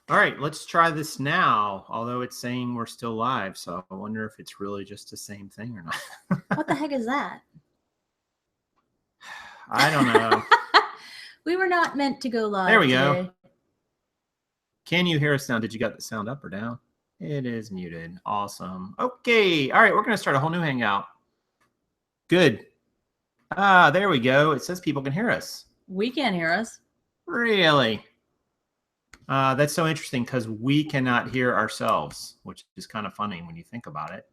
All right, let's try this now, although it's saying we're still live, so I wonder if it's really just the same thing or not. What the heck is that? I don't know. We were not meant to go live There we today. go. Can you hear us now? Did you got the sound up or down? It is muted. Awesome. Okay. All right, we're going to start a whole new hangout. Good. There we go. It says people can hear us. We can't hear us. Really? That's so interesting because we cannot hear ourselves, which is kind of funny when you think about it.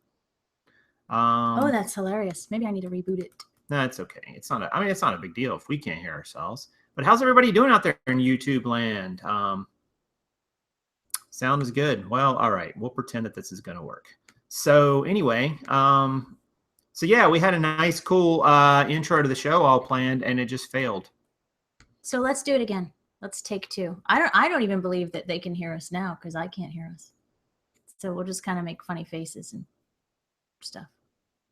Oh, that's hilarious. Maybe I need to reboot it. No, it's okay. It's not. It's not a big deal if we can't hear ourselves. But how's everybody doing out there in YouTube land? Sound is good. Well, all right. We'll pretend that this is going to work. So anyway, so yeah, we had a nice, cool intro to the show all planned, and it just failed. So let's do it again. Let's take two. I don't even believe that they can hear us now because I can't hear us. So we'll just kind of make funny faces and stuff.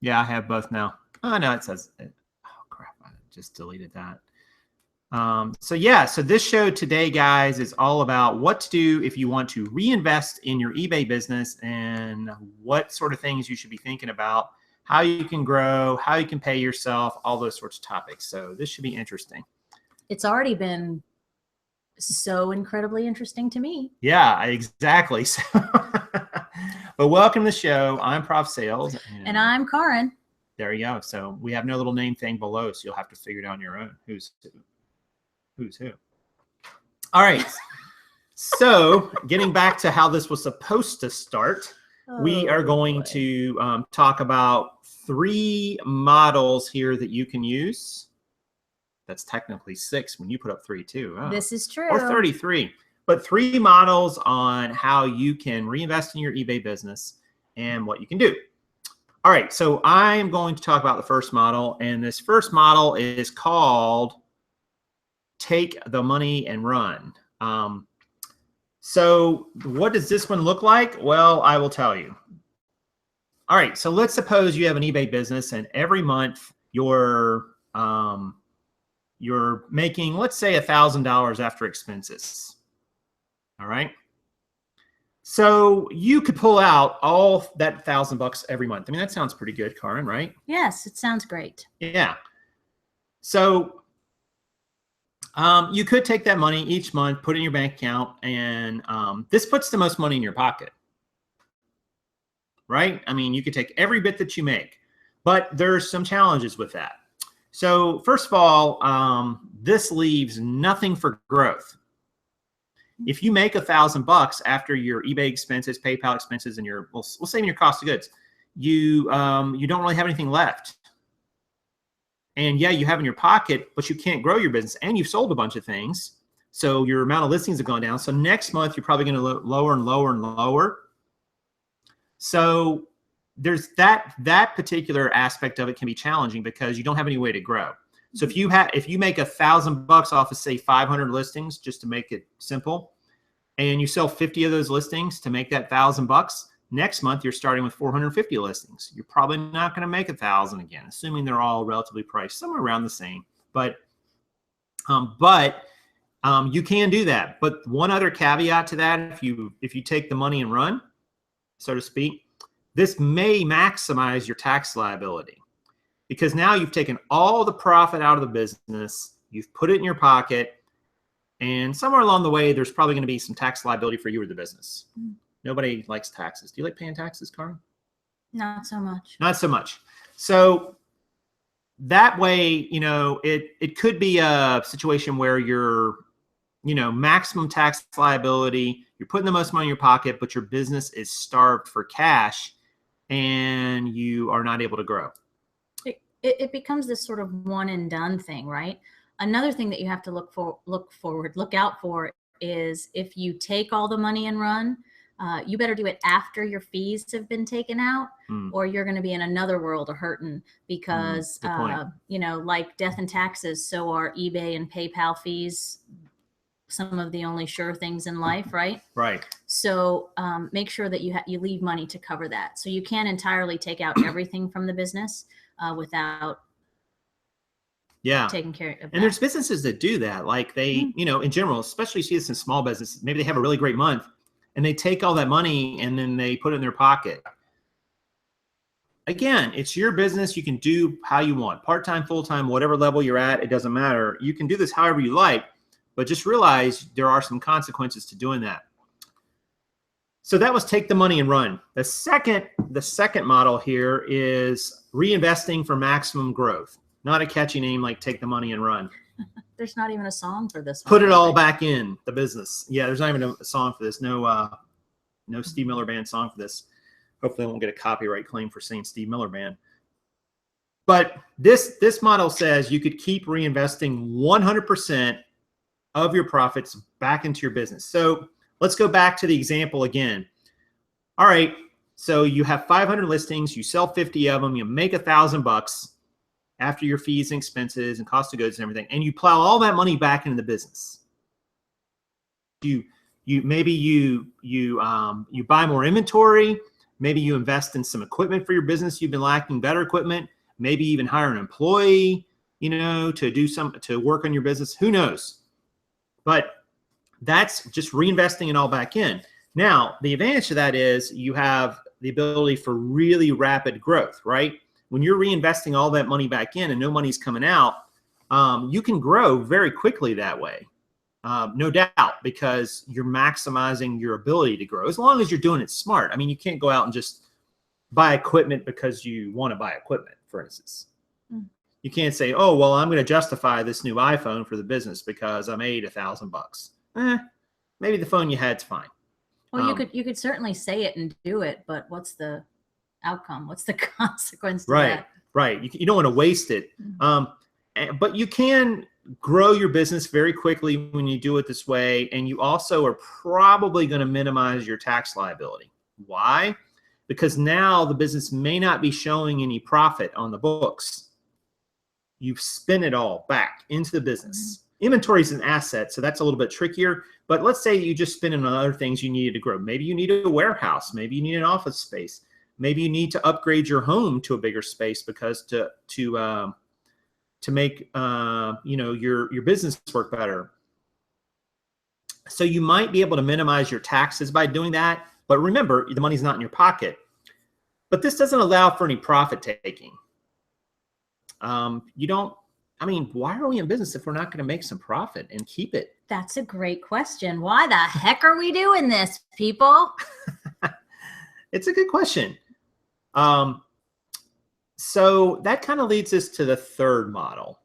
Yeah, I have both now. Oh, no, it says, oh, crap. I just deleted that. So yeah, so this show today, guys, is all about what to do if you want to reinvest in your eBay business and what sort of things you should be thinking about, how you can grow, how you can pay yourself, all those sorts of topics. So this should be interesting. It's already been so incredibly interesting to me. Yeah, exactly. So but welcome to the show. I'm Prof Sales. And I'm Karin. There you go. So we have no little name thing below, so you'll have to figure it out on your own. Who's who? All right. So getting back to how this was supposed to start, we are going to talk about 3 models here that you can use. That's technically 6 when you put up 3 too. Oh. This is true. Or 33. But 3 models on how you can reinvest in your eBay business and what you can do. All right, so I'm going to talk about the first model, and this first model is called Take the Money and Run. So what does this one look like? Well, I will tell you. All right, so let's suppose you have an eBay business, and every month you're making, let's say, $1,000 after expenses. All right. So you could pull out all that $1,000 every month. I mean, that sounds pretty good, Karin, right? Yes, it sounds great. Yeah. So you could take that money each month, put it in your bank account, and this puts the most money in your pocket, right? I mean, you could take every bit that you make, but there's some challenges with that. So first of all, this leaves nothing for growth. If you make $1,000 after your eBay expenses, PayPal expenses, and your we'll say your cost of goods, you don't really have anything left. And yeah, you have in your pocket, but you can't grow your business, and you've sold a bunch of things, so your amount of listings have gone down. So next month you're probably going to lower and lower and lower. So there's that particular aspect of it can be challenging because you don't have any way to grow. So if you make $1,000 off of, say, 500 listings, just to make it simple, and you sell 50 of those listings to make that $1,000, next month you're starting with 450 listings. You're probably not going to make 1,000 again, assuming they're all relatively priced somewhere around the same. But you can do that. But one other caveat to that, if you take the money and run, so to speak, this may maximize your tax liability. Because now you've taken all the profit out of the business, you've put it in your pocket, and somewhere along the way, there's probably going to be some tax liability for you or the business. Nobody likes taxes. Do you like paying taxes, Karin? Not so much. Not so much. So that way, it could be a situation where you're, maximum tax liability, you're putting the most money in your pocket, but your business is starved for cash, and you are not able to grow. It becomes this sort of one and done thing, right? Another thing that you have to look out for is if you take all the money and run, you better do it after your fees have been taken out, or you're going to be in another world of hurting because, like death and taxes, so are eBay and PayPal fees some of the only sure things in life, right? Right. So make sure that you leave money to cover that. So you can't entirely take out everything from the business without Yeah. taking care of that. And there's businesses that do that. Like they, you know, in general, especially you see this in small business, maybe they have a really great month and they take all that money and then they put it in their pocket. Again, it's your business. You can do how you want, part-time, full-time, whatever level you're at, it doesn't matter. You can do this however you like, but just realize there are some consequences to doing that. So that was take the money and run. The second model here is reinvesting for maximum growth. Not a catchy name like take the money and run. There's not even a song for this one. Put it all back in the business. Yeah, there's not even a song for this. No Steve Miller Band song for this. Hopefully I won't get a copyright claim for saying Steve Miller Band. But this model says you could keep reinvesting 100% of your profits back into your business. So let's go back to the example again. All right, so you have 500 listings, you sell 50 of them, you make $1,000 after your fees and expenses and cost of goods and everything, and you plow all that money back into the business. You buy more inventory, maybe you invest in some equipment for your business. You've been lacking better equipment, maybe even hire an employee, you know, to work on your business. Who knows? But that's just reinvesting it all back in. Now, the advantage to that is you have the ability for really rapid growth, right? When you're reinvesting all that money back in and no money's coming out, you can grow very quickly that way. No doubt, because you're maximizing your ability to grow as long as you're doing it smart. I mean, you can't go out and just buy equipment because you want to buy equipment, for instance. You can't say, oh, well, I'm going to justify this new iPhone for the business because I made $1,000. Maybe the phone you had's fine. Well, you could certainly say it and do it, but what's the outcome? What's the consequence to that? Right. You don't want to waste it. But you can grow your business very quickly when you do it this way. And you also are probably going to minimize your tax liability. Why? Because now the business may not be showing any profit on the books. You've spent it all back into the business. Inventory is an asset, so that's a little bit trickier. But let's say you just spend it on other things you needed to grow. Maybe you need a warehouse. Maybe you need an office space. Maybe you need to upgrade your home to a bigger space because to make your business work better. So you might be able to minimize your taxes by doing that. But remember, the money's not in your pocket. But this doesn't allow for any profit taking. Why are we in business if we're not going to make some profit and keep it? That's a great question. Why the heck are we doing this, people? It's a good question. So that kind of leads us to the third model.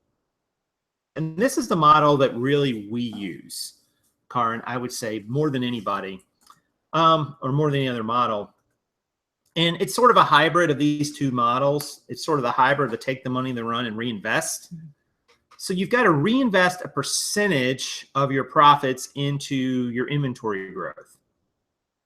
And this is the model that really we use, Karin, I would say more than anybody, or more than any other model. And it's sort of a hybrid of these two models. It's sort of the hybrid of the take the money, the run, and reinvest. So you've got to reinvest a percentage of your profits into your inventory growth.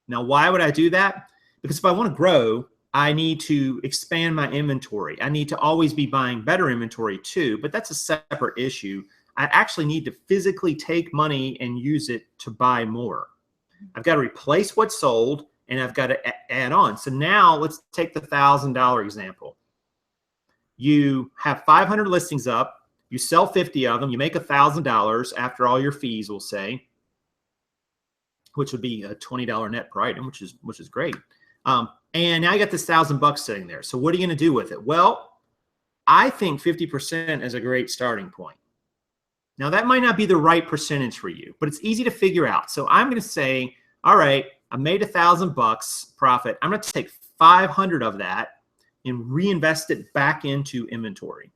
Now, why would I do that? Because if I want to grow, I need to expand my inventory. I need to always be buying better inventory too, but that's a separate issue. I actually need to physically take money and use it to buy more. I've got to replace what's sold and I've got to add on. So now let's take the $1,000 example. You have 500 listings up, you sell 50 of them, you make $1,000 after all your fees, we'll say, which would be a $20 net per item, which is great. And now you got this $1,000 sitting there. So what are you going to do with it? Well, I think 50% is a great starting point. Now that might not be the right percentage for you, but it's easy to figure out. So I'm going to say, all right, I made $1,000 profit. I'm going to take 500 of that and reinvest it back into inventory.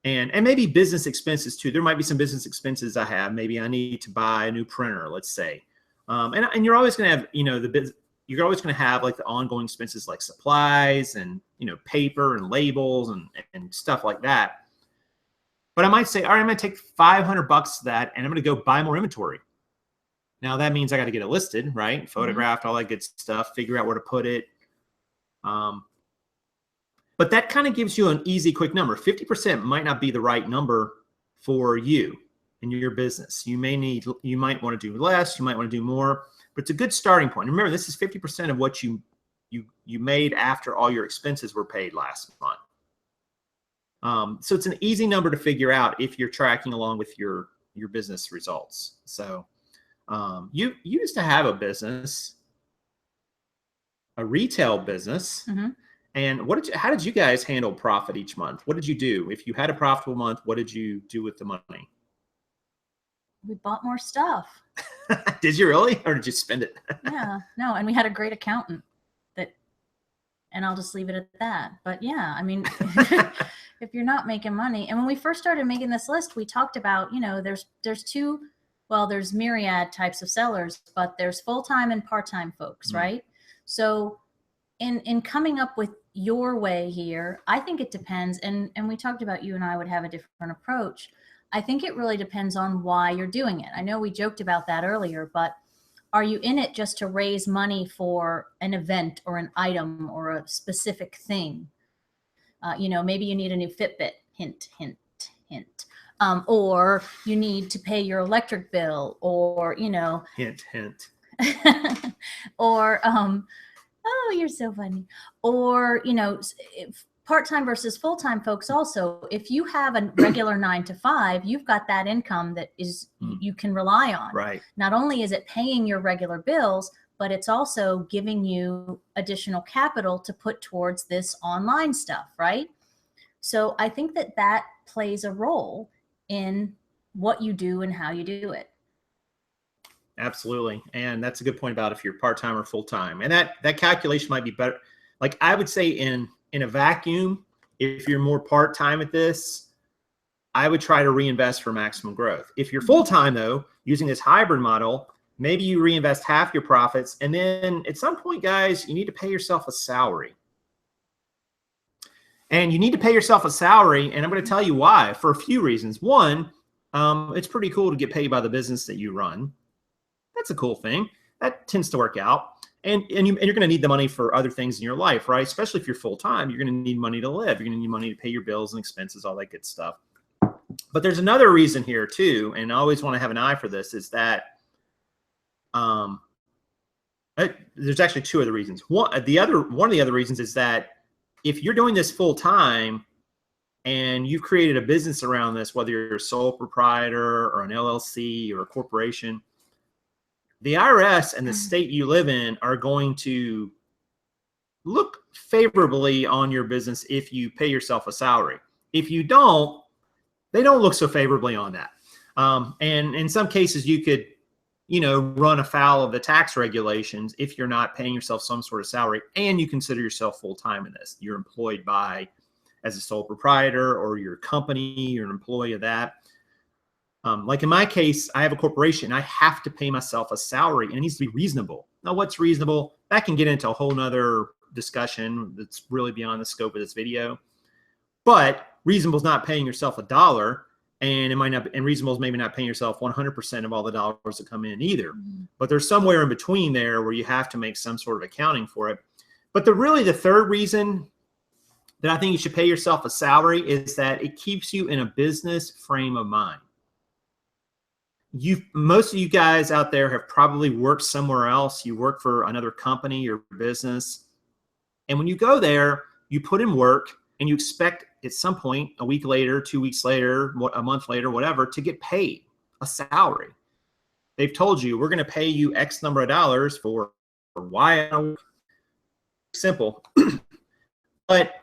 And maybe business expenses too. There might be some business expenses I have. Maybe I need to buy a new printer, let's say. And you're always going to have, you're always going to have like the ongoing expenses like supplies and, paper and labels and stuff like that. But I might say, all right, I'm going to take $500 of that and I'm going to go buy more inventory. Now that means I got to get it listed, right? Photographed, all that good stuff, figure out where to put it. But that kind of gives you an easy, quick number. 50% might not be the right number for you and your business. You might want to do less, you might want to do more, but it's a good starting point. Remember, this is 50% of what you made after all your expenses were paid last month. So it's an easy number to figure out if you're tracking along with your business results. So you used to have a business, a retail business. Mm-hmm. And how did you guys handle profit each month? What did you do? If you had a profitable month, what did you do with the money? We bought more stuff. Did you really? Or did you spend it? Yeah, no. And we had a great accountant and I'll just leave it at that. But yeah, I mean, if you're not making money, and when we first started making this list, we talked about, there's myriad types of sellers, but there's full-time and part-time folks, right? So in coming up with your way here, I think it depends. And we talked about you and I would have a different approach. I think it really depends on why you're doing it. I know we joked about that earlier, but are you in it just to raise money for an event or an item or a specific thing? Maybe you need a new Fitbit, hint, hint, hint. Or you need to pay your electric bill, or, hint, hint. Or, oh, you're so funny. Or, part-time versus full-time folks also, if you have a regular 9 to 5, you've got that income that is you can rely on. Right. Not only is it paying your regular bills, but it's also giving you additional capital to put towards this online stuff, right? So I think that plays a role in what you do and how you do it. Absolutely. And that's a good point about if you're part-time or full-time. And that calculation might be better. Like I would say in a vacuum, if you're more part-time at this, I would try to reinvest for maximum growth. If you're full-time though, using this hybrid model, maybe you reinvest half your profits. And then at some point, guys, you need to pay yourself a salary. And you need to pay yourself a salary. And I'm going to tell you why, for a few reasons. One, it's pretty cool to get paid by the business that you run. That's a cool thing. That tends to work out. And you're going to need the money for other things in your life, right? Especially if you're full-time, you're going to need money to live. You're going to need money to pay your bills and expenses, all that good stuff. But there's another reason here too, and I always want to have an eye for this, is that there's actually two other reasons. One of the other reasons is that if you're doing this full-time and you've created a business around this, whether you're a sole proprietor or an LLC or a corporation, the IRS and the state you live in are going to look favorably on your business if you pay yourself a salary. If you don't, they don't look so favorably on that. And in some cases, you could, run afoul of the tax regulations if you're not paying yourself some sort of salary and you consider yourself full-time in this. You're employed as a sole proprietor, or your company, you're an employee of that. Like in my case, I have a corporation. I have to pay myself a salary, and it needs to be reasonable. Now, what's reasonable? That can get into a whole nother discussion that's really beyond the scope of this video. But reasonable is not paying yourself $1, and it might not. And reasonable is maybe not paying yourself 100% of all the dollars that come in either. But there's somewhere in between there where you have to make some sort of accounting for it. But the third reason that I think you should pay yourself a salary is that it keeps you in a business frame of mind. Most of you guys out there have probably worked somewhere else. You work for another company or business. And when you go there, you put in work and you expect at some point, a week later, 2 weeks later, a month later, whatever, to get paid a salary. They've told you, we're going to pay you X number of dollars for Y. Simple. But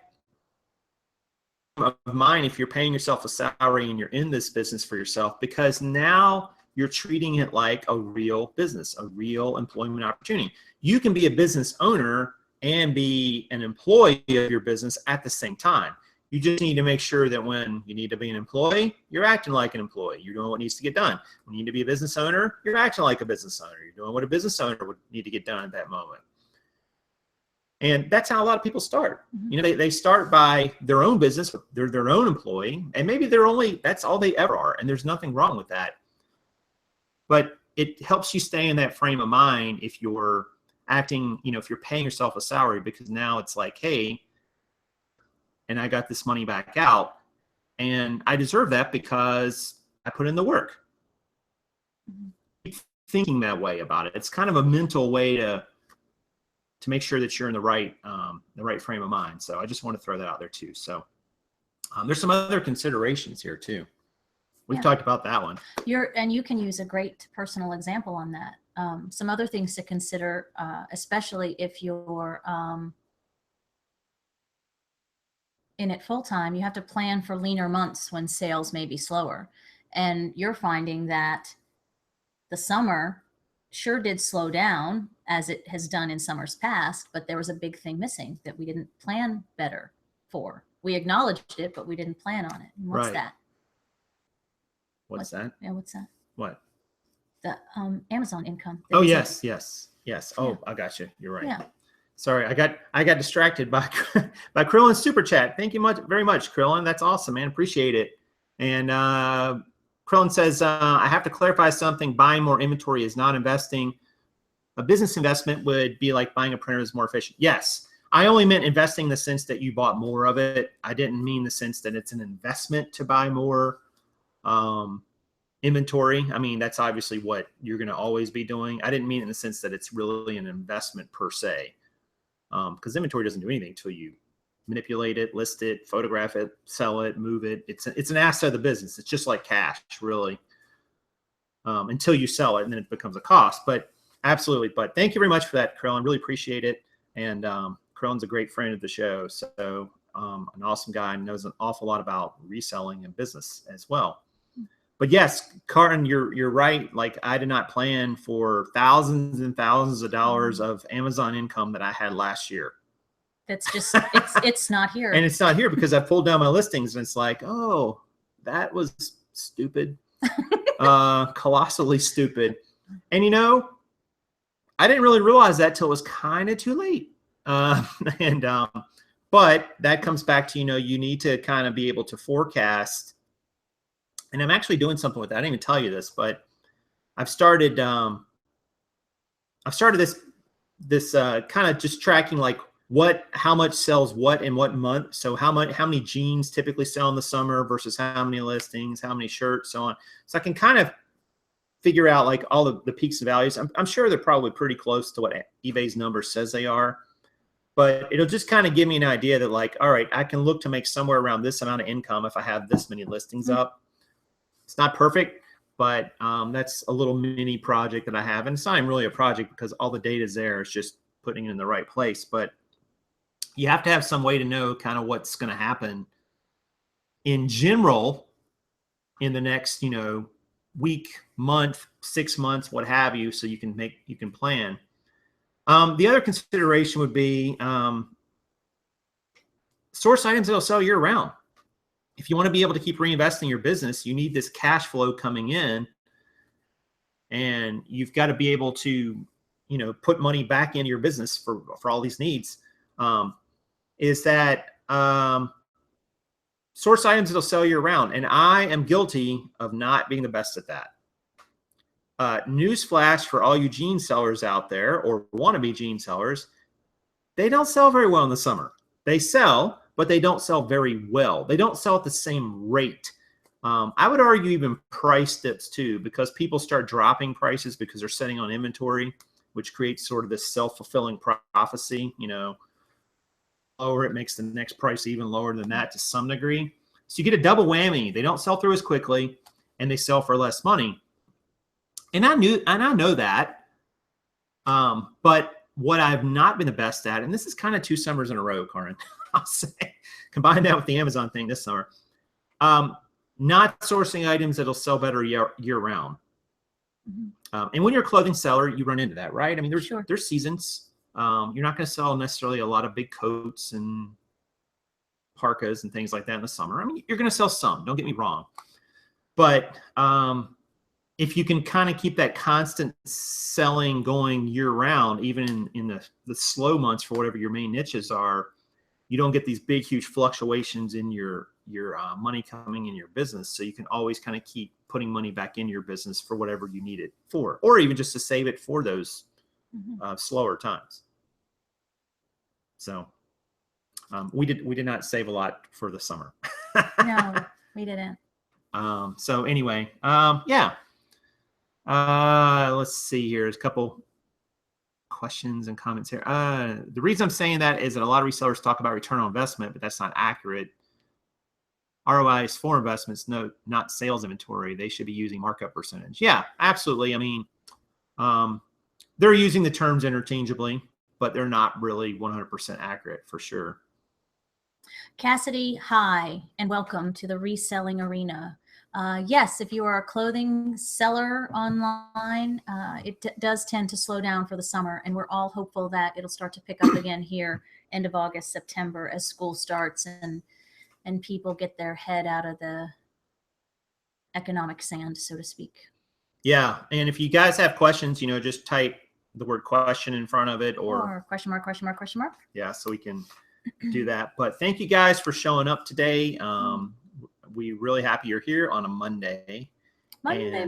of mine, if you're paying yourself a salary and you're in this business for yourself, because now you're treating it like a real business, a real employment opportunity. You can be a business owner and be an employee of your business at the same time. You just need to make sure that when you need to be an employee, you're acting like an employee. You're doing what needs to get done. When you need to be a business owner, you're acting like a business owner. You're doing what a business owner would need to get done at that moment. And that's how a lot of people start. They start by their own business. They're their own employee, and maybe that's all they ever are. And there's nothing wrong with that. But it helps you stay in that frame of mind if you're acting, if you're paying yourself a salary, because now it's like, hey, and I got this money back out and I deserve that because I put in the work. Thinking that way about it. It's kind of a mental way to make sure that you're in the right frame of mind. So I just want to throw that out there too. So There's some other considerations here too. We've talked about that one. And you can use a great personal example on that. Some other things to consider, especially if you're in it full time, you have to plan for leaner months when sales may be slower. And you're finding that the summer sure did slow down as it has done in summers past, but there was a big thing missing that we didn't plan better for. We acknowledged it, but we didn't plan on it. And what's that? What's that? Yeah, what's that? What? The Amazon income. Oh, yes. Oh, I got you. You're right. Yeah. Sorry, I got distracted by by Krillin's super chat. Thank you very much, Krillin. That's awesome, man. Appreciate it. And Krillin says, I have to clarify something. Buying more inventory is not investing. A business investment would be like buying a printer is more efficient. Yes, I only meant investing in the sense that you bought more of it. I didn't mean the sense that it's an investment to buy more inventory. I mean, that's obviously what you're going to always be doing. I didn't mean in the sense that it's really an investment per se, because inventory doesn't do anything until you manipulate it, list it, photograph it, sell it, move it. It's an asset of the business. It's just like cash, really, until you sell it, and then it becomes a cost. But absolutely. But thank you very much for that, Krillin. Really appreciate it. And Krillin's a great friend of the show, so an awesome guy, knows an awful lot about reselling and business as well. But yes, Carton, you're right. Like, I did not plan for thousands and thousands of dollars of Amazon income that I had last year. That's just, it's not here. And it's not here because I pulled down my listings and it's like, oh, that was stupid, colossally stupid. And, I didn't really realize that till it was kind of too late. But that comes back to, you need to kind of be able to forecast. And I'm actually doing something with that. I didn't even tell you this, but I've started this kind of just tracking like how much sells what in what month. So how many jeans typically sell in the summer versus how many listings, how many shirts, so on. So I can kind of figure out like all the peaks and values. I'm sure they're probably pretty close to what eBay's number says they are, but it'll just kind of give me an idea that like, all right, I can look to make somewhere around this amount of income if I have this many listings up. It's not perfect, but that's a little mini project that I have. And it's not even really a project because all the data is there. It's just putting it in the right place. But you have to have some way to know kind of what's going to happen in general in the next, week, month, 6 months, what have you, so you can plan. The other consideration would be source items that'll sell year round. If you want to be able to keep reinvesting your business, you need this cash flow coming in, and you've got to be able to, put money back into your business for all these needs. Is that source items that'll sell year round, and I am guilty of not being the best at that. Newsflash for all you jean sellers out there or wannabe jean sellers, they don't sell very well in the summer. They sell, but they don't sell very well. They don't sell at the same rate. I would argue even price dips too, because people start dropping prices because they're sitting on inventory, which creates sort of this self-fulfilling prophecy. Lower, it makes the next price even lower than that to some degree. So you get a double whammy. They don't sell through as quickly, and they sell for less money. And I know that. But what I've not been the best at, and this is kind of 2 summers in a row, Karin, I'll say, combine that with the Amazon thing this summer, not sourcing items that'll sell better year round. Mm-hmm. And when you're a clothing seller, you run into that, right? I mean, there's seasons. You're not going to sell necessarily a lot of big coats and parkas and things like that in the summer. I mean, you're going to sell some, don't get me wrong. But if you can kind of keep that constant selling going year round, even in the slow months for whatever your main niches are, you don't get these big, huge fluctuations in your money coming in your business. So you can always kind of keep putting money back in your business for whatever you need it for, or even just to save it for those slower times. So we did not save a lot for the summer. No, we didn't. So anyway, yeah. Let's see here. There's a couple questions and comments here. The reason I'm saying that is that a lot of resellers talk about return on investment, but that's not accurate. ROIs for investments, no, not sales inventory. They should be using markup percentage. Yeah, absolutely. I mean, they're using the terms interchangeably, but they're not really 100% accurate for sure. Cassidy, hi, and welcome to the reselling arena. Yes, if you are a clothing seller online, it does tend to slow down for the summer, and we're all hopeful that it'll start to pick up again here end of August, September, as school starts and people get their head out of the economic sand, so to speak. Yeah, and if you guys have questions, just type the word question in front of it, or question mark, question mark, question mark. Yeah, so we can do that. But thank you guys for showing up today. We're really happy you're here on a Monday. Monday.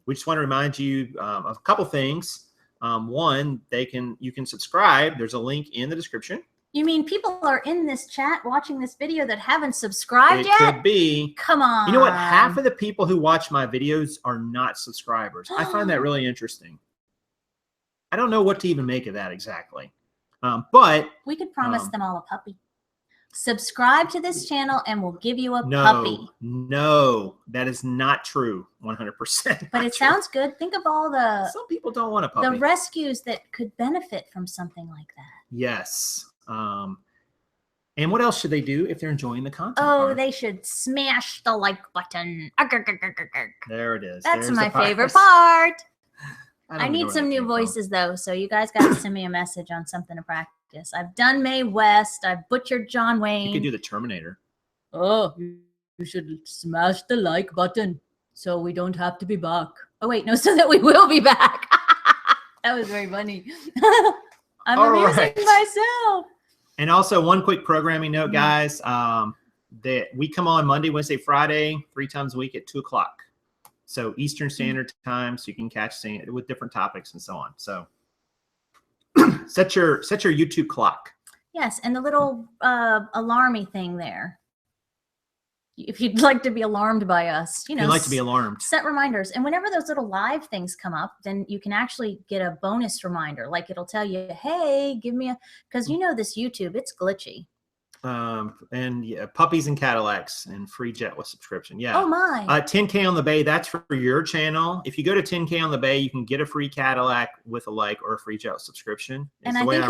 We just want to remind you of a couple things. One, you can subscribe. There's a link in the description. You mean people are in this chat watching this video that haven't subscribed yet? It could be. Come on. You know what? Half of the people who watch my videos are not subscribers. I find that really interesting. I don't know what to even make of that exactly. But we could promise them all a puppy. Subscribe to this channel and we'll give you a puppy. No, that is not true. 100%. But it sounds good. Think of all some people don't want a puppy. The rescues that could benefit from something like that. Yes. And what else should they do if they're enjoying the content? Oh, they should smash the like button. There it is. That's my favorite part. I need some new from. voices though, so you guys got to send me a message on something to practice. I've done Mae West. I've butchered John Wayne. You could do the Terminator. Oh, you should smash the like button so we don't have to be back. Oh wait, no, so that we will be back. That was very funny. I'm amusing myself. And also one quick programming note, guys, that we come on Monday, Wednesday, Friday, 3 times a week at 2 o'clock. So Eastern Standard Time, so you can catch it with different topics and so on. So set your YouTube clock. Yes, and the little alarmy thing there. If you'd like to be alarmed by us, you like to be alarmed. Set reminders. And whenever those little live things come up, then you can actually get a bonus reminder. Like it'll tell you, hey, give me because this YouTube, it's glitchy. And yeah, puppies and Cadillacs and free jet with subscription. Yeah. Oh my. 10K on the Bay. That's for your channel. If you go to 10K on the Bay, you can get a free Cadillac with a like or a free jet subscription. And I think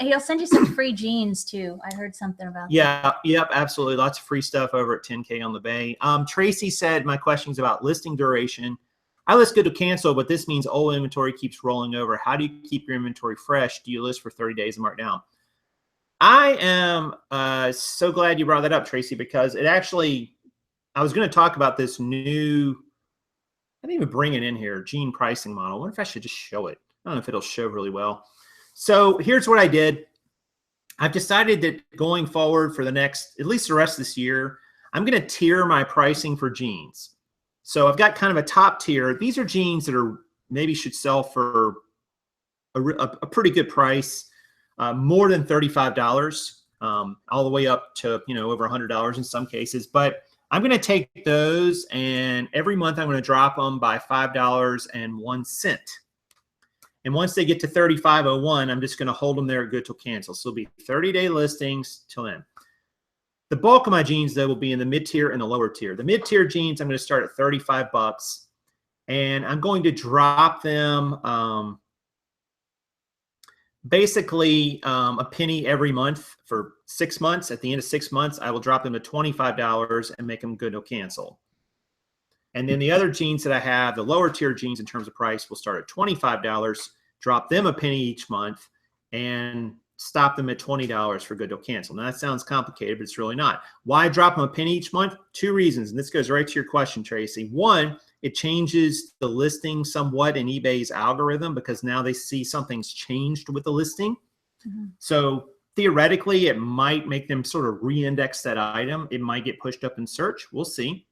he'll send you some free jeans too. I heard something about that. Yeah. Yep. Absolutely. Lots of free stuff over at 10K on the Bay. Tracy said my question's about listing duration. I list good to cancel, but this means old inventory keeps rolling over. How do you keep your inventory fresh? Do you list for 30 days and mark down? I am so glad you brought that up, Tracy, because it actually, I was going to talk about this new, I didn't even bring it in here, gene pricing model. I wonder if I should just show it. I don't know if it'll show really well. So here's what I did. I've decided that going forward for the next, at least the rest of this year, I'm going to tier my pricing for genes. So I've got kind of a top tier. These are genes that are maybe should sell for a pretty good price. More than $35, all the way up to, over $100 in some cases. But I'm going to take those and every month I'm going to drop them by $5.01. And once they get to $35.01, I'm just going to hold them there good till cancel. So it'll be 30-day listings till then. The bulk of my jeans, though, will be in the mid-tier and the lower tier. The mid-tier jeans, I'm going to start at $35, and I'm going to drop them basically a penny every month for 6 months. At the end of 6 months, I will drop them to $25 and make them good till cancel. And then the other jeans that I have, the lower tier jeans in terms of price, will start at $25, drop them a penny each month, and stop them at $20 for good till cancel. Now that sounds complicated, but it's really not. Why drop them a penny each month? 2 reasons, and this goes right to your question, Tracy. One, it changes the listing somewhat in eBay's algorithm because now they see something's changed with the listing. Mm-hmm. So theoretically, it might make them sort of re-index that item. It might get pushed up in search. We'll see.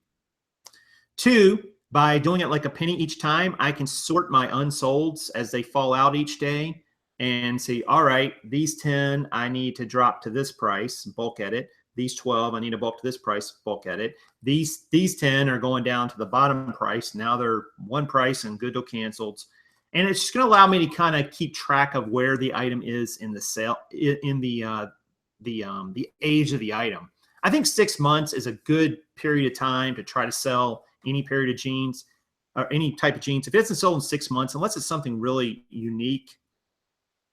2, by doing it like a penny each time, I can sort my unsolds as they fall out each day and say, all right, these 10 I need to drop to this price, bulk edit. These 12 I need to bulk to this price, bulk edit. These 10 are going down to the bottom price. Now they're one price and good till canceled. And it's just going to allow me to kind of keep track of where the item is in the sale, in the age of the item. I think 6 months is a good period of time to try to sell any period of jeans or any type of jeans. If it isn't sold in 6 months, unless it's something really unique,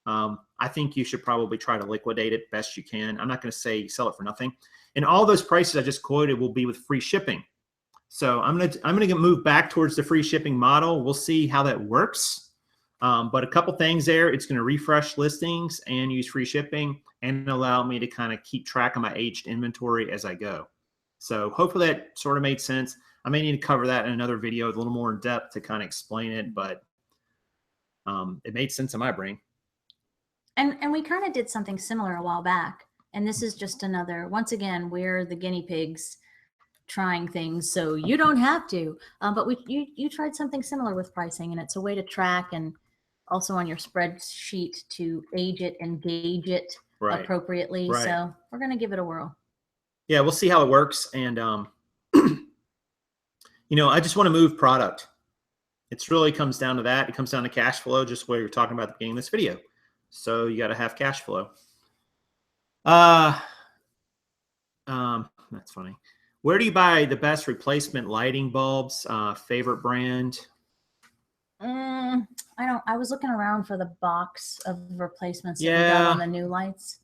I think you should probably try to liquidate it best you can. I'm not going to say sell it for nothing. And all those prices I just quoted will be with free shipping. So I'm gonna move back towards the free shipping model. We'll see how that works. But a couple things there. It's going to refresh listings and use free shipping and allow me to kind of keep track of my aged inventory as I go. So hopefully that sort of made sense. I may need to cover that in another video, a little more in depth to kind of explain it, but it made sense in my brain. And we kind of did something similar a while back. And this is just another, once again, we're the guinea pigs trying things so you don't have to. But you tried something similar with pricing, and it's a way to track and also on your spreadsheet to age it and gauge it appropriately. Right. So we're going to give it a whirl. Yeah, we'll see how it works. And, you know, I just want to move product. It really comes down to that. It comes down to cash flow, just what you're talking about at the beginning of this video. So you got to have cash flow. That's funny. Where do you buy the best replacement lighting bulbs? Favorite brand? I was looking around for the box of replacements that we got on the new lights.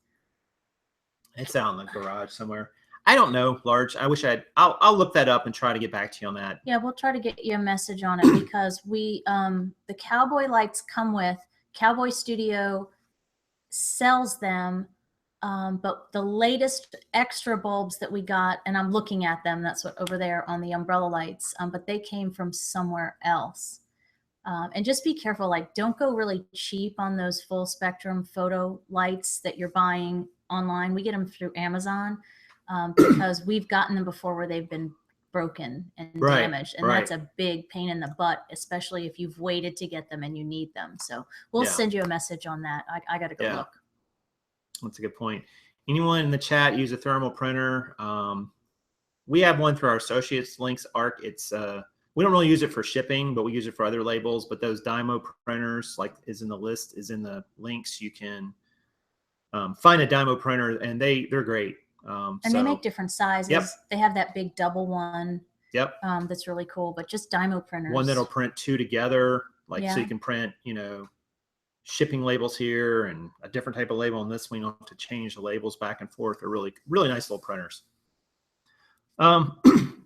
It's out in the garage somewhere. I don't know, Large. I wish I'll look that up and try to get back to you on that. Yeah, we'll try to get you a message on it because we the cowboy lights come with Cowboy Studio sells them. But the latest extra bulbs that we got, and I'm looking at them, that's what over there on the umbrella lights, but they came from somewhere else. And just be careful, like don't go really cheap on those full spectrum photo lights that you're buying online. We get them through Amazon because we've gotten them before where they've been broken and damaged. And that's a big pain in the butt, especially if you've waited to get them and you need them. So we'll send you a message on that. I got to go look. That's a good point. Anyone in the chat use a thermal printer? We have one through our associates links ARC. It's we don't really use it for shipping, but we use it for other labels. But those Dymo printers, like is in the list, is in the links. You can find a Dymo printer, and they're great. And they make different sizes. Yep. They have that big double one. Yep. That's really cool. But just Dymo printers. One that'll print two together, like so you can print, you know, shipping labels here and a different type of label on this one. You don't have to change the labels back and forth. They're really nice little printers.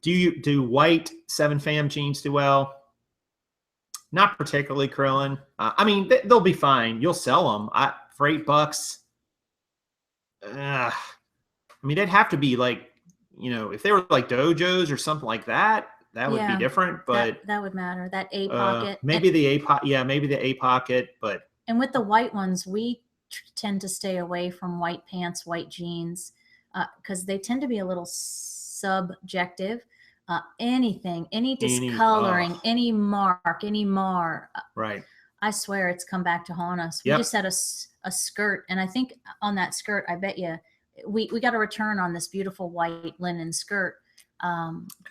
Do white 7 fam jeans do well? Not particularly, Krillin. I mean, they'll be fine. You'll sell them for $8. I mean, they'd have to be like, you know, if they were like dojos or something like that, that would be different. But that would matter. That A pocket, maybe the A pocket, maybe the A pocket. But and with the white ones, we tend to stay away from white pants, white jeans, because they tend to be a little subjective. Anything, any discoloring, any mark, any mar. Right. I swear it's come back to haunt us. We just had a skirt, and I think on that skirt, I bet you we got a return on this beautiful white linen skirt.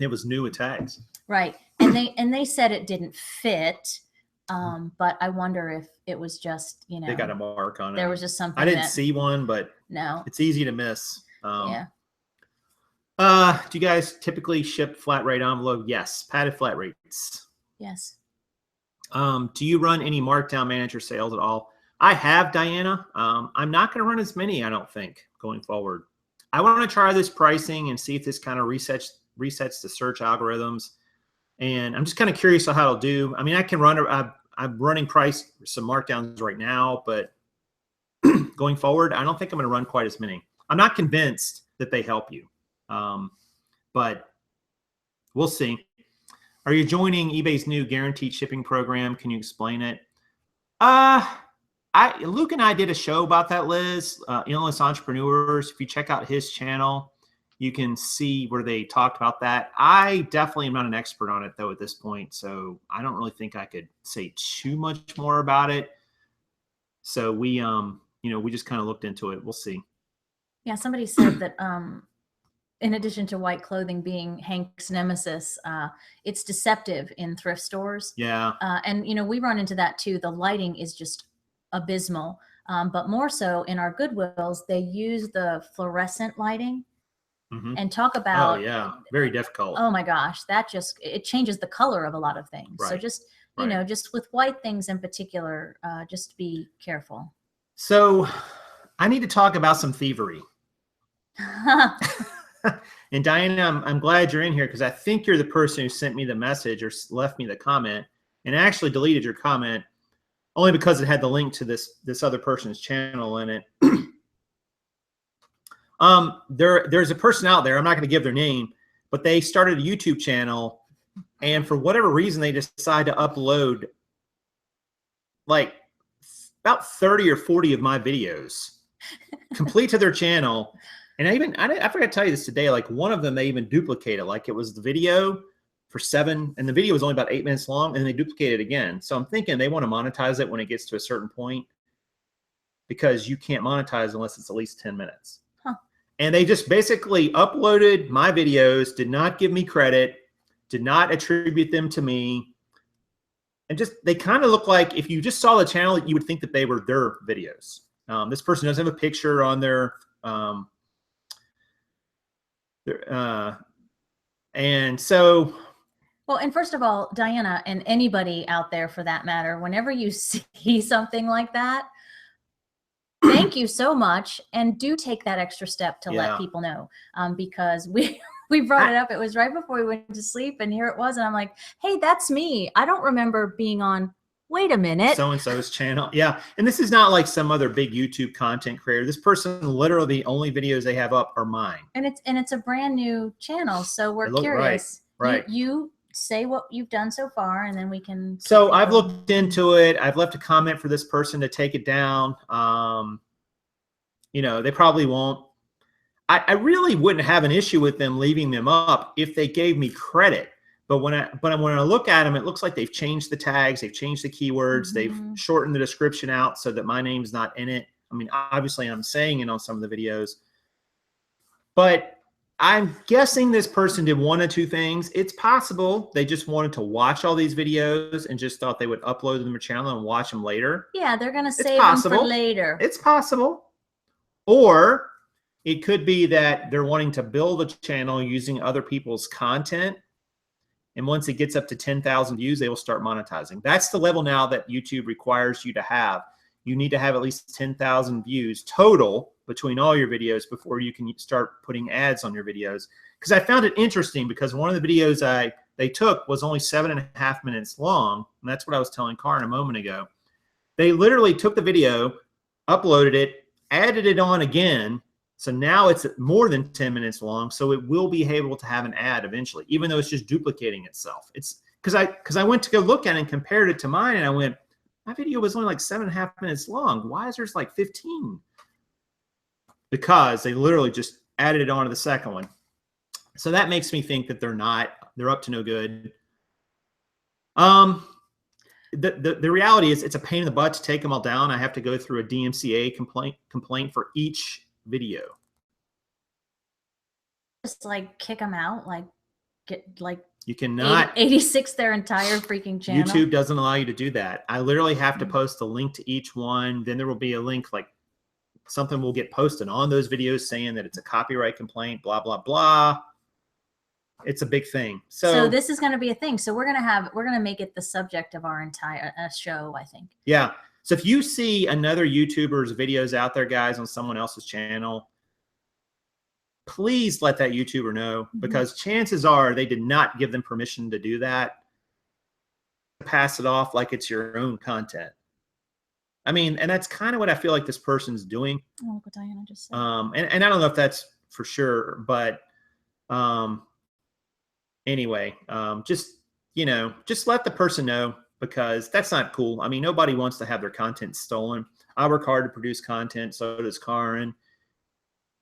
It was new with tags. Right. And they said it didn't fit. But I wonder if it was just, you know, they got a mark on it. There was just something. I didn't see one, but no, it's easy to miss. Yeah. Do you guys typically ship flat rate envelope? Yes. Padded flat rates. Yes. Do you run any markdown manager sales at all? I have, Diana. I'm not going to run as many, I don't think, going forward. I want to try this pricing and see if this kind of resets the search algorithms. And I'm just kind of curious on how it'll do. I mean, I can run, I'm running price some markdowns right now, but going forward, I don't think I'm going to run quite as many. I'm not convinced that they help you, but we'll see. Are you joining eBay's new guaranteed shipping program? Can you explain it? Luke and I did a show about that, Liz, Endless Entrepreneurs. If you check out his channel, you can see where they talked about that. I definitely am not an expert on it, though, at this point. So I don't really think I could say too much more about it. So we, you know, we just kind of looked into it. We'll see. Yeah, somebody said that in addition to white clothing being Hank's nemesis, it's deceptive in thrift stores. Yeah. And, you know, we run into that, too. The lighting is just abysmal. But more so in our Goodwills, they use the fluorescent lighting. and talk Oh about, yeah, very difficult. oh my gosh, that just, it changes the color of a lot of things. So Right. just, you know, just with white things in particular, just be careful. So I need to talk about some thievery. And Diana, I'm glad you're in here because I think you're the person who sent me the message or left me the comment, and actually deleted your comment only because it had the link to this other person's channel in it. There's a person out there, I'm not going to give their name, but they started a YouTube channel, and for whatever reason they decide to upload like about 30 or 40 of my videos complete to their channel. And I forgot to tell you this today, like one of them, they even duplicated, like it was the video for 7, and the video was only about 8 minutes long, and they duplicated it again. So I'm thinking they want to monetize it when it gets to a certain point, because you can't monetize unless it's at least 10 minutes. And they just basically uploaded my videos, did not give me credit, did not attribute them to me. And just, they kind of look like, if you just saw the channel, you would think that they were their videos. This person doesn't have a picture on their, and so. Well, and first of all, Diana, and anybody out there for that matter, whenever you see something like that, thank you so much. And do take that extra step to let people know, because we brought it up. It was right before we went to sleep, and here it was. And I'm like, hey, that's me. I don't remember being on, wait a minute, so-and-so's channel. Yeah. And this is not like some other big YouTube content creator. This person, literally the only videos they have up are mine. And it's a brand new channel. So we're curious. Right. You say what you've done so far, and then we can. So I've looked into it. I've left a comment for this person to take it down. You know, they probably won't. I really wouldn't have an issue with them leaving them up if they gave me credit. But when I look at them, it looks like they've changed the tags, they've changed the keywords, they've shortened the description out so that my name's not in it. I mean, obviously I'm saying it on some of the videos, but I'm guessing this person did one of two things. It's possible they just wanted to watch all these videos and just thought they would upload them to their channel and watch them later. Yeah, they're going to save them for later. It's possible. Or it could be that they're wanting to build a channel using other people's content. And once it gets up to 10,000 views, they will start monetizing. That's the level now that YouTube requires you to have. You need to have at least 10,000 views total between all your videos before you can start putting ads on your videos. Because I found it interesting, because one of the videos they took was only 7.5 minutes long. And that's what I was telling Karin a moment ago. They literally took the video, uploaded it, added it on again. So now it's more than 10 minutes long. So it will be able to have an ad eventually, even though it's just duplicating itself. It's because I went to go look at it and compared it to mine, and I went, my video was only like 7.5 minutes long. Why is there's like 15? Because they literally just added it onto the second one. So that makes me think that they're up to no good. The reality is, it's a pain in the butt to take them all down. I have to go through a DMCA complaint for each video. Just like kick them out, like get like you cannot 86 their entire freaking channel. YouTube doesn't allow you to do that. I literally have to post a link to each one. Then there will be a link, like something will get posted on those videos saying that it's a copyright complaint, blah, blah, blah. It's a big thing. So this is going to be a thing. So we're going to make it the subject of our entire show, I think. Yeah. So if you see another YouTuber's videos out there, guys, on someone else's channel, please let that YouTuber know, because chances are they did not give them permission to do that. Pass it off like it's your own content. I mean, and that's kind of what I feel like this person's doing. Oh, look what Diana just said. And I don't know if that's for sure, but anyway, just let the person know, because that's not cool. I mean, nobody wants to have their content stolen. I work hard to produce content, so does Karin.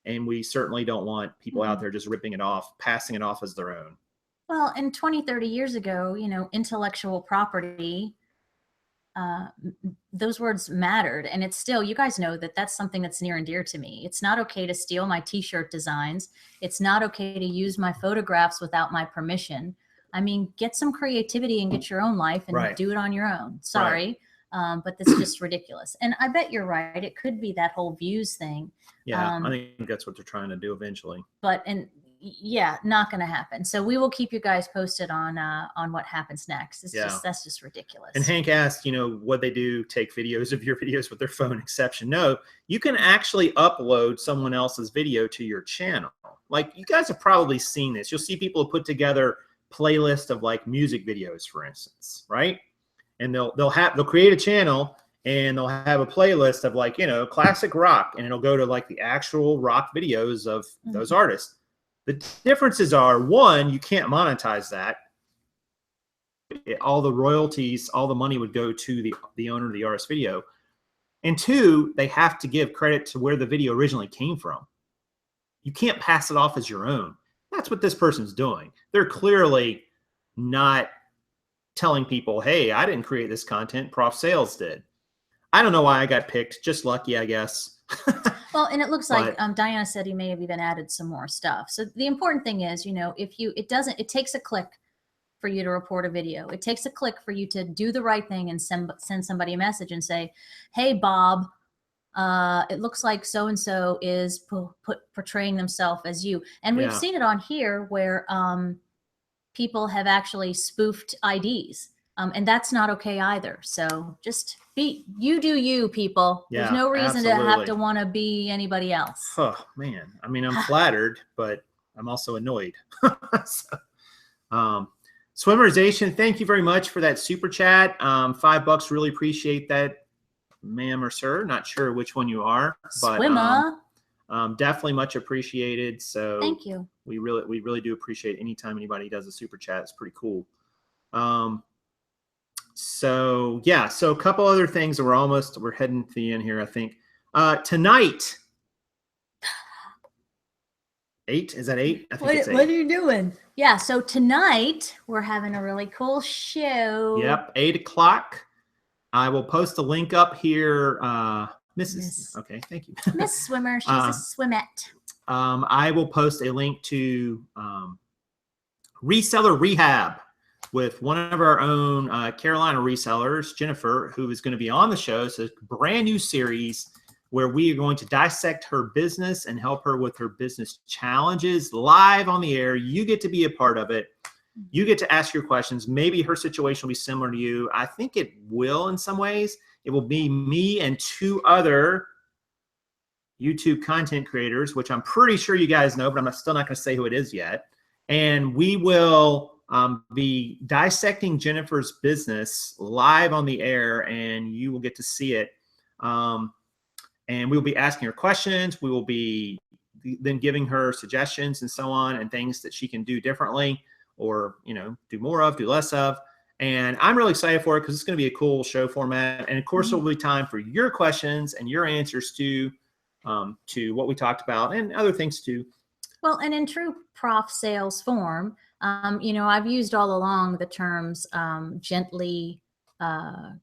And we certainly don't want people out there just ripping it off, passing it off as their own. Well, and 20, 30 years ago, intellectual property, those words mattered. And it's still, you guys know that that's something that's near and dear to me. It's not okay to steal my t-shirt designs. It's not okay to use my photographs without my permission. I mean, get some creativity and get your own life and do it on your own. Sorry. But that's just ridiculous. And I bet you're right. It could be that whole views thing. Yeah, I think that's what they're trying to do eventually. Yeah, not going to happen. So we will keep you guys posted on what happens next. That's just ridiculous. And Hank asked, what they do, take videos of your videos with their phone exception. No, you can actually upload someone else's video to your channel. Like, you guys have probably seen this. You'll see people put together playlists of like music videos, for instance, right? And they'll create a channel and they'll have a playlist of like, classic rock, and it'll go to like the actual rock videos of those artists. The differences are, one, you can't monetize that. All the royalties, all the money would go to the owner of the artist video. And two, they have to give credit to where the video originally came from. You can't pass it off as your own. That's what this person's doing. They're clearly not telling people, hey, I didn't create this content, Prof Sales did. I don't know why I got picked. Just lucky, I guess. Well, and it looks like Diana said he may have even added some more stuff. So the important thing is, it takes a click for you to report a video. It takes a click for you to do the right thing and send somebody a message and say, hey, Bob, it looks like so-and-so is portraying themselves as you. And we've seen it on here where people have actually spoofed IDs. And that's not okay either. So just you do you, people. Yeah, there's no reason to have to want to be anybody else. Oh, man. I mean, I'm flattered, but I'm also annoyed. Swimmerization, thank you very much for that super chat. $5, really appreciate that, ma'am or sir. Not sure which one you are, but Swimmer. Definitely much appreciated. So thank you. We really do appreciate anytime anybody does a super chat. It's pretty cool. So yeah, so a couple other things that we're heading to the end here, I think. Tonight, 8, is that 8? I think it's 8. What are you doing? Yeah, so tonight we're having a really cool show. Yep, 8 o'clock. I will post a link up here. Mrs. Okay, thank you. Miss Swimmer, she's a swimette. I will post a link to Reseller Rehab with one of our own Carolina resellers, Jennifer, who is going to be on the show. So it's a brand new series where we are going to dissect her business and help her with her business challenges live on the air. You get to be a part of it. You get to ask your questions. Maybe her situation will be similar to you. I think it will in some ways. It will be me and 2 other YouTube content creators, which I'm pretty sure you guys know, but I'm still not going to say who it is yet. And we will be dissecting Jennifer's business live on the air, and you will get to see it. And we'll be asking her questions. We will be then giving her suggestions and so on, and things that she can do differently, or do more of, do less of. And I'm really excited for it because it's going to be a cool show format. And of course, there will be time for your questions and your answers to what we talked about and other things too. Well, and in true Prof sales form, I've used all along the terms gently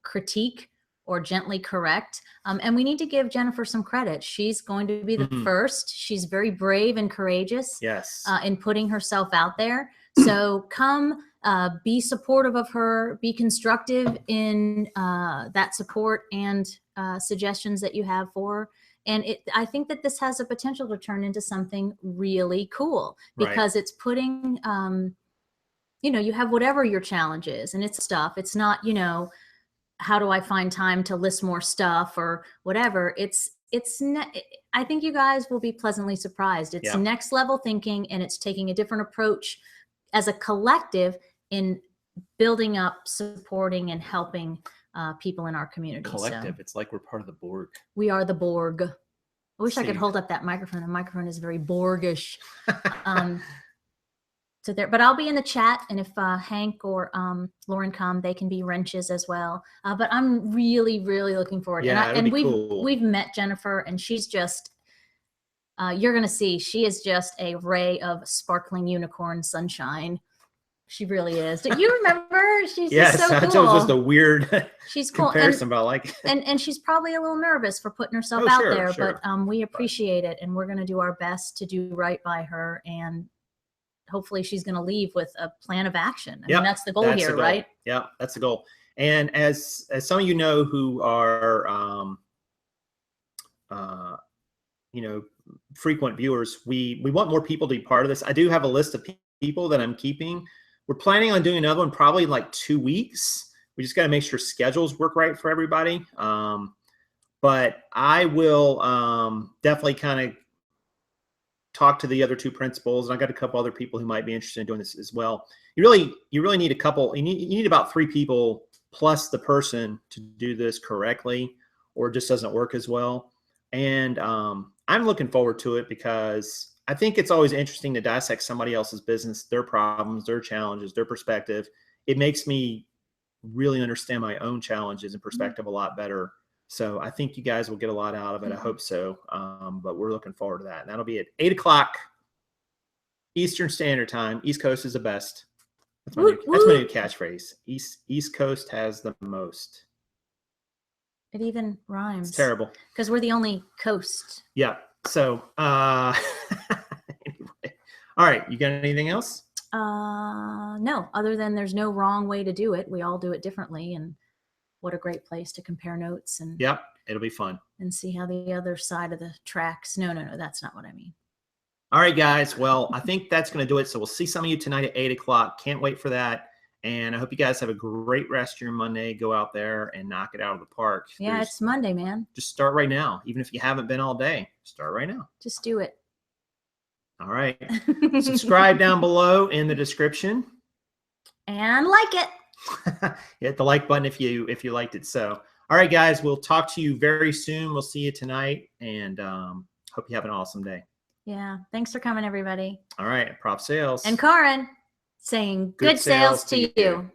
critique or gently correct. And we need to give Jennifer some credit. She's going to be the first. She's very brave and courageous in putting herself out there. So come be supportive of her, be constructive in that support and suggestions that you have for her. And I think that this has a potential to turn into something really cool because it's putting, you have whatever your challenge is, and it's stuff. It's not, how do I find time to list more stuff or whatever. I think you guys will be pleasantly surprised. It's next level thinking, and it's taking a different approach as a collective in building up, supporting, and helping people in our community. Collective. It's like we're part of the Borg. We are the Borg. I wish I could hold up that microphone. The microphone is very Borgish. But I'll be in the chat, and if Hank or Lauren come, they can be wrenches as well. But I'm really, really looking forward. Yeah, and cool. We've met Jennifer, and she's just you're gonna see she is just a ray of sparkling unicorn sunshine. She really is. Do you remember? She's just so cool. It was just a weird she's cool. comparison, but I like it. And she's probably a little nervous for putting herself out there, but we appreciate it, and we're going to do our best to do right by her, and hopefully she's going to leave with a plan of action. I mean, that's the goal here, right? Yeah, that's the goal. And as some of you know who are, you know, frequent viewers, we want more people to be part of this. I do have a list of people that I'm keeping. We're planning on doing another one probably in like 2 weeks. We just got to make sure schedules work right for everybody. But I will definitely kind of talk to the other 2 principals, and I got a couple other people who might be interested in doing this as well. You really need a couple. You need about 3 people plus the person to do this correctly, or it just doesn't work as well. And I'm looking forward to it because I think it's always interesting to dissect somebody else's business, their problems, their challenges, their perspective. It makes me really understand my own challenges and perspective a lot better. So I think you guys will get a lot out of it. I hope so. But we're looking forward to that. And that'll be at 8 o'clock Eastern Standard Time. East Coast is the best. That's my new catchphrase. East Coast has the most. It even rhymes. It's terrible. Because we're the only coast. Yeah. So anyway. All right. You got anything else? No, other than there's no wrong way to do it. We all do it differently, and what a great place to compare notes and yep, it'll be fun. And see how the other side of the tracks. No, that's not what I mean. All right, guys. Well, I think that's going to do it. So we'll see some of you tonight at 8 o'clock. Can't wait for that. And I hope you guys have a great rest of your Monday. Go out there and knock it out of the park. Yeah, it's Monday, man. Just start right now. Even if you haven't been all day, start right now. Just do it. All right. Subscribe down below in the description. And like it. Hit the like button if you liked it. So, all right, guys, we'll talk to you very soon. We'll see you tonight, and hope you have an awesome day. Yeah. Thanks for coming, everybody. All right. Prof Sales. And Karin saying good sales to you.